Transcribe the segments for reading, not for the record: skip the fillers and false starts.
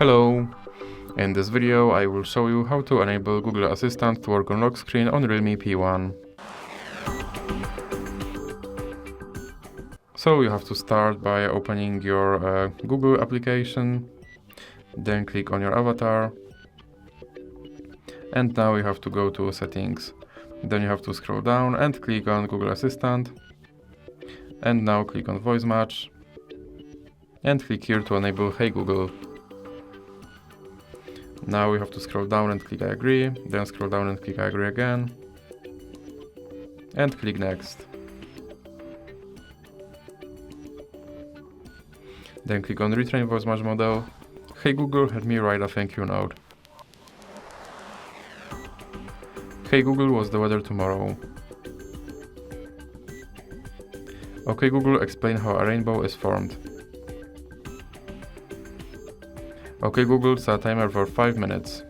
Hello! In this video I will show you how to enable Google Assistant to work on lock screen on Realme P1. So you have to start by opening your Google application, then click on your avatar, and now you have to go to settings. Then you have to scroll down and click on Google Assistant, and now click on voice match, and click here to enable Hey Google. Now we have to scroll down and click I agree, then scroll down and click I agree again, and click next. Then click on retrain voice match model. Hey Google, help me write a thank you note. Hey Google, what's the weather tomorrow? Okay Google, explain how a rainbow is formed. Okay Google, set a timer for 5 minutes.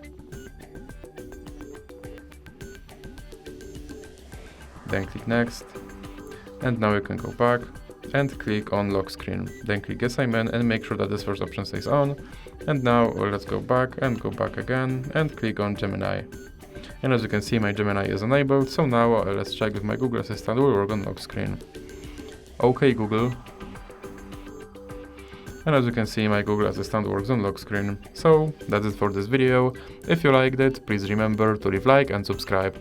Then click next. And now you can go back and click on lock screen. Then click yes I'm in and make sure that this first option stays on. And now let's go back and go back again and click on Gemini. And as you can see, my Gemini is enabled, so now let's check if my Google Assistant will work on lock screen. Okay Google. And as you can see, my Google Assistant works on lock screen. So that's it for this video. If you liked it, please remember to leave like and subscribe.